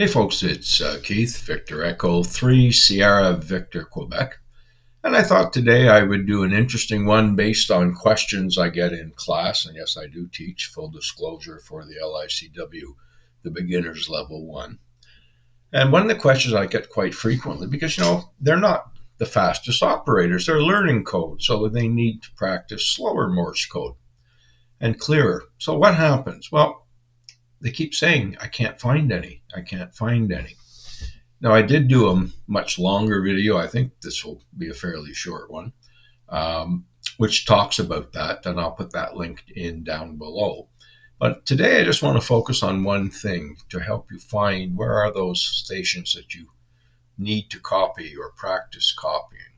Hey folks, it's Keith, Victor Echo 3, Sierra Victor, Quebec. And I thought today I would do an interesting one based on questions I get in class. And yes, I do teach, full disclosure, for the LICW, the beginner's level 1. And one of the questions I get quite frequently, because they're not the fastest operators, they're learning code, so they need to practice slower Morse code and clearer. So what happens? Well, they keep saying, I can't find any. I can't find any. Now, I did do a much longer video. I think this will be a fairly short one, which talks about that, and I'll put that link in down below. But today I just want to focus on one thing to help you find where are those stations that you need to copy or practice copying.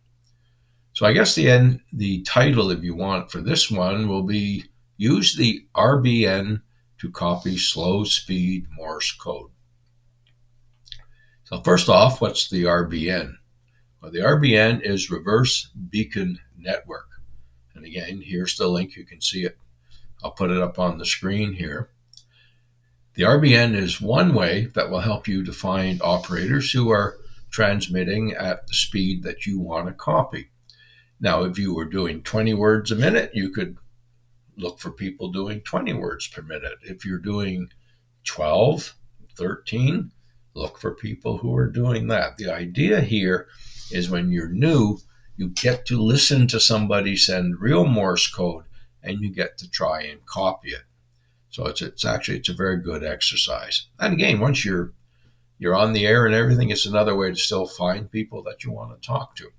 So I guess the title, if you want, for this one will be Use the RBN to copy slow speed Morse code. So first off, what's the RBN? Well, the RBN is Reverse Beacon Network. And again, here's the link. You can see it. I'll put it up on the screen here. The RBN is one way that will help you to find operators who are transmitting at the speed that you want to copy. Now, if you were doing 20 words a minute, you could look for people doing 20 words per minute. If you're doing 12, 13, look for people who are doing that. The idea here is when you're new, you get to listen to somebody send real Morse code and you get to try and copy it. So it's a very good exercise. And again, once you're on the air and everything, it's another way to still find people that you want to talk to.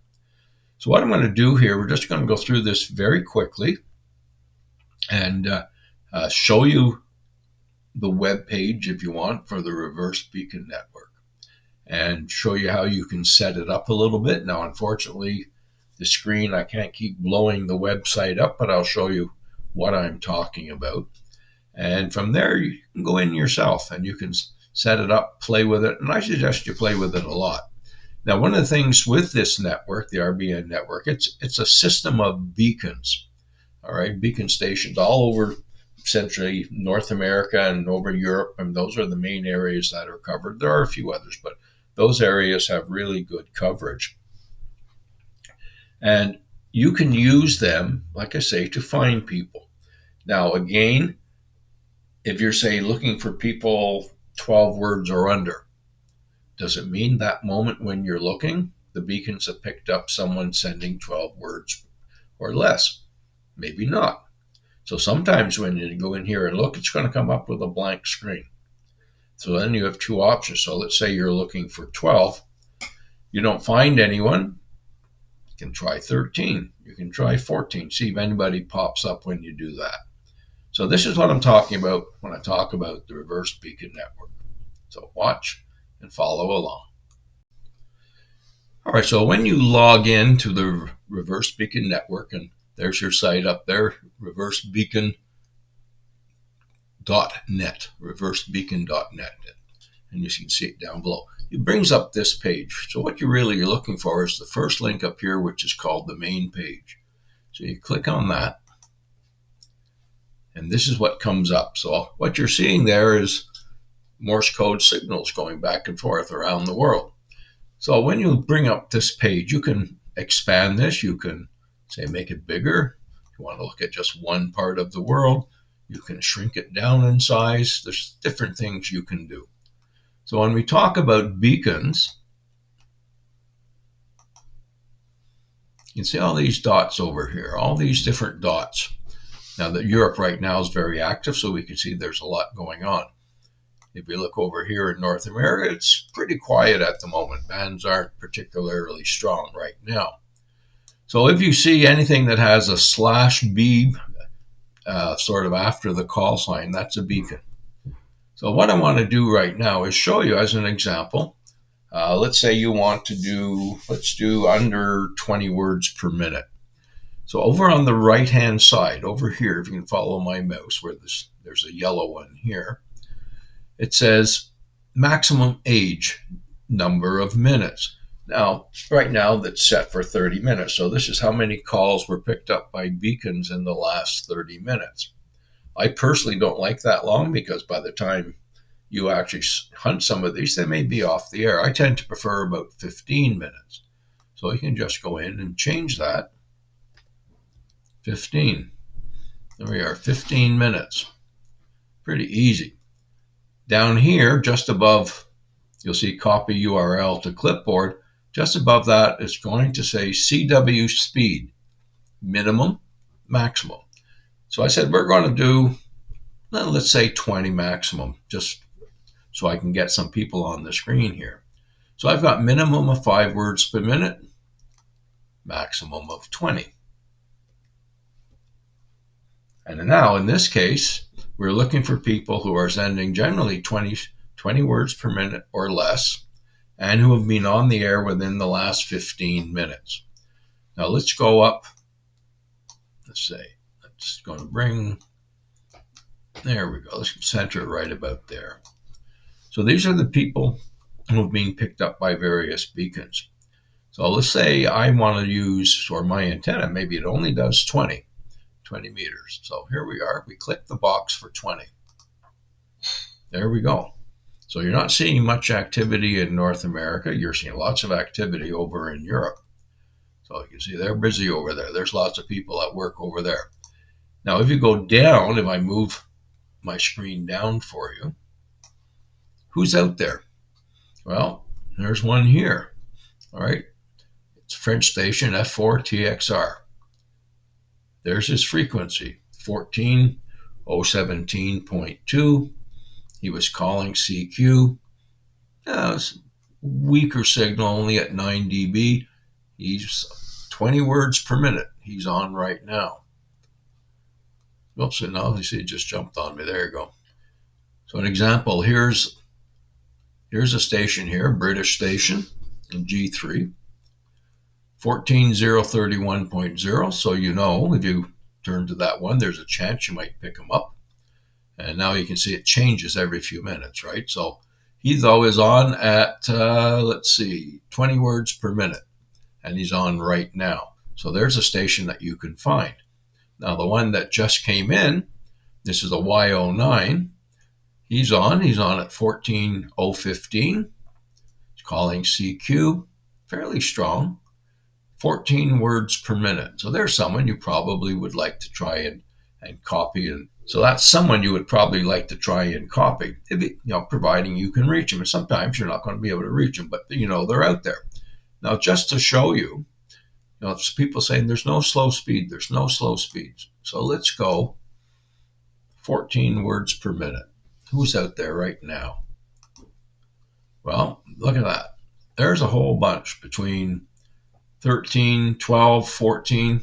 So what I'm going to do here, we're just going to go through this very quickly and show you the web page, if you want, for the Reverse Beacon Network, and show you how you can set it up a little bit. Now, unfortunately, the screen, I can't keep blowing the website up, but I'll show you what I'm talking about. And from there, you can go in yourself and you can set it up, play with it, and I suggest you play with it a lot. Now, one of the things with this network, the RBN network, it's a system of beacons, all right, beacon stations all over essentially North America and over Europe, and those are the main areas that are covered. There are a few others, but those areas have really good coverage. And you can use them, like I say, to find people. Now, again, if you're, say, looking for people 12 words or under, does it mean that moment when you're looking, the beacons have picked up someone sending 12 words or less? Maybe not. So sometimes when you go in here and look, it's going to come up with a blank screen. So then you have two options. So let's say you're looking for 12. You don't find anyone. You can try 13. You can try 14. See if anybody pops up when you do that. So this is what I'm talking about when I talk about the Reverse Beacon Network. So watch and follow along. All right, so when you log in to the Reverse Beacon Network, and there's your site up there, reversebeacon.net, reversebeacon.net, and you can see it down below. It brings up this page. So what you're looking for is the first link up here, which is called the main page. So you click on that, and this is what comes up. So what you're seeing there is Morse code signals going back and forth around the world. So when you bring up this page, you can expand this. You can, say, make it bigger. If you want to look at just one part of the world, you can shrink it down in size. There's different things you can do. So when we talk about beacons, you can see all these dots over here, all these different dots. Now that Europe right now is very active, so we can see there's a lot going on. If we look over here in North America, it's pretty quiet at the moment. Bands aren't particularly strong right now. So if you see anything that has a /B sort of after the call sign, that's a beacon. So what I want to do right now is show you as an example. Let's say you want to do, let's do under 20 words per minute. So over on the right-hand side, over here, if you can follow my mouse, where there's a yellow one here, it says maximum age, number of minutes. Now, right now that's set for 30 minutes. So this is how many calls were picked up by beacons in the last 30 minutes. I personally don't like that long because by the time you actually hunt some of these, they may be off the air. I tend to prefer about 15 minutes. So you can just go in and change that. 15. There we are, 15 minutes. Pretty easy. Down here, just above, you'll see copy URL to clipboard. Just above that, it's going to say CW speed, minimum, maximum. So I said we're going to do, well, let's say 20 maximum, just so I can get some people on the screen here. So I've got minimum of 5 words per minute, maximum of 20. And now in this case, we're looking for people who are sending generally 20 words per minute or less, and who have been on the air within the last 15 minutes. Now let's go up. Let's say, let's going to bring, there we go. Let's center it right about there. So these are the people who have been picked up by various beacons. So let's say I want to use, or my antenna, maybe it only does 20 meters. So here we are. We click the box for 20. There we go. So you're not seeing much activity in North America. You're seeing lots of activity over in Europe. So you can see they're busy over there. There's lots of people at work over there. Now, if you go down, if I move my screen down for you, who's out there? Well, there's one here. All right. It's French station F4TXR. There's his frequency, 14017.2. He was calling CQ. It's weaker signal, only at 9 dB. He's 20 words per minute. He's on right now. Oops, and now you see it just jumped on me. There you go. So an example, here's a station here, British station in G3, 14031.0. So you know, if you turn to that one, there's a chance you might pick them up. And now you can see it changes every few minutes, right? So he, though, is on at, let's see, 20 words per minute. And he's on right now. So there's a station that you can find. Now, the one that just came in, this is a Y09. He's on at 14015. He's calling CQ, fairly strong, 14 words per minute. So there's someone you probably would like to try and copy. And so that's someone you would probably like to try and copy, providing you can reach them. And sometimes you're not going to be able to reach them, but they're out there. Now, just to show you, people saying there's no slow speed, there's no slow speeds. So let's go 14 words per minute. Who's out there right now? Well, look at that. There's a whole bunch between 13, 12, 14.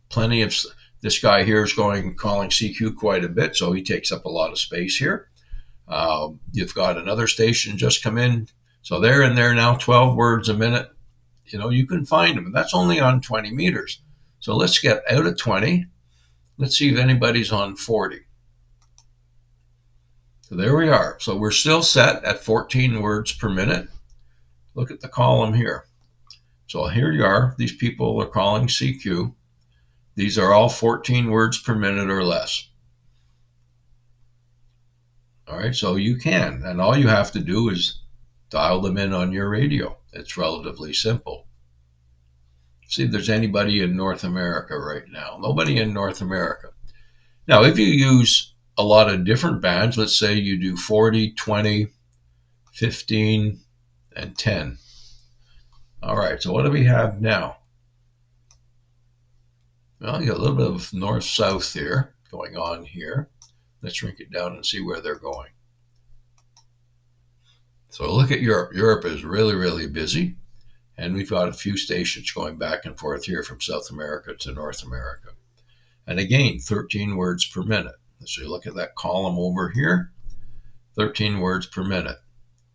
Plenty of, this guy here is calling CQ quite a bit, so he takes up a lot of space here. You've got another station just come in. So they're in there now, 12 words a minute. You can find them. That's only on 20 meters. So let's get out of 20. Let's see if anybody's on 40. So there we are. So we're still set at 14 words per minute. Look at the column here. So here you are. These people are calling CQ. These are all 14 words per minute or less. All right, so you can. And all you have to do is dial them in on your radio. It's relatively simple. See if there's anybody in North America right now. Nobody in North America. Now, if you use a lot of different bands, let's say you do 40, 20, 15, and 10. All right, so what do we have now? Well, you got a little bit of north-south here going on here. Let's shrink it down and see where they're going. So look at Europe. Europe is really, really busy. And we've got a few stations going back and forth here from South America to North America. And again, 13 words per minute. So you look at that column over here, 13 words per minute.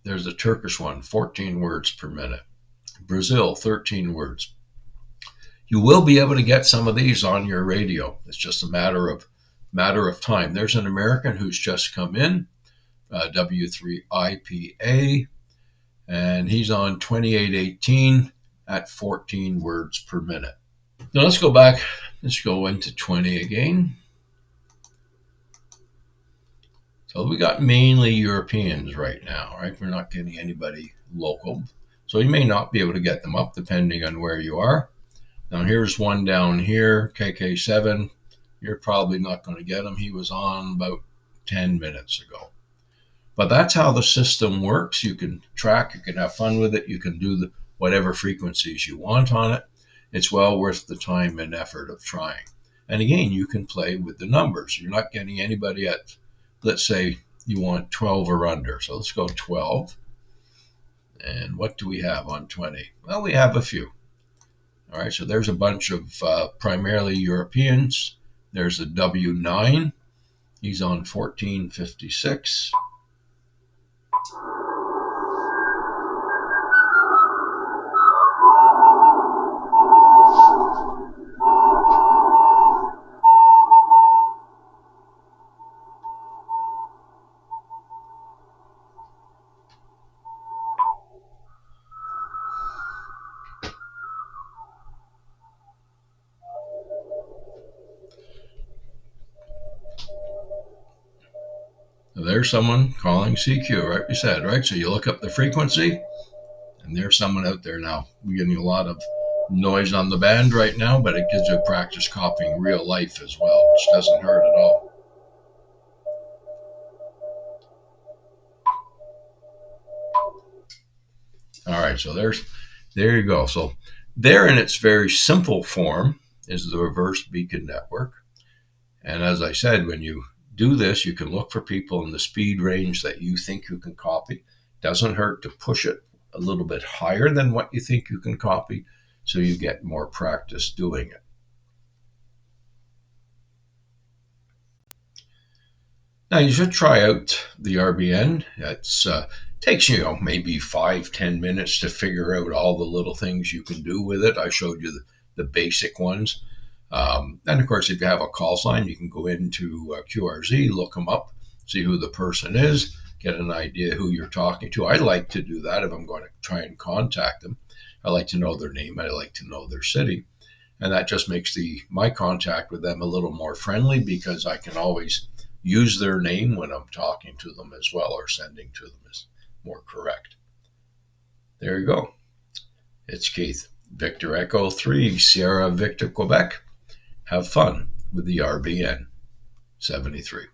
There's the Turkish one, 14 words per minute. Brazil, 13 words. You will be able to get some of these on your radio. It's just a matter of time. There's an American who's just come in, W3IPA, and he's on 2818 at 14 words per minute. Now let's go back. Let's go into 20 again. So we got mainly Europeans right now, right? We're not getting anybody local. So you may not be able to get them up depending on where you are. Now here's one down here, KK7. You're probably not going to get him. He was on about 10 minutes ago. But that's how the system works. You can track, you can have fun with it, you can do whatever frequencies you want on it. It's well worth the time and effort of trying. And again, you can play with the numbers. You're not getting anybody at, let's say you want 12 or under. So let's go 12. And what do we have on 20? Well, we have a few. All right, so there's a bunch of primarily Europeans. There's a W9. He's on 1456. There's someone calling CQ, right? We said, right? So you look up the frequency, and there's someone out there now. We're getting a lot of noise on the band right now, but it gives you practice copying real life as well, which doesn't hurt at all. All right, so there you go. So there in its very simple form is the reverse beacon network. And as I said, when you do this, you can look for people in the speed range that you think you can copy. Doesn't hurt to push it a little bit higher than what you think you can copy so you get more practice doing it. Now you should try out the RBN. It takes you maybe 5-10 minutes to figure out all the little things you can do with it. I showed you the basic ones. And of course, if you have a call sign, you can go into QRZ, look them up, see who the person is, get an idea who you're talking to. I like to do that if I'm going to try and contact them. I like to know their name. I like to know their city. And that just makes my contact with them a little more friendly because I can always use their name when I'm talking to them as well, or sending to them is more correct. There you go. It's Keith. Victor Echo 3, Sierra Victor, Quebec. Have fun with the RBN 73.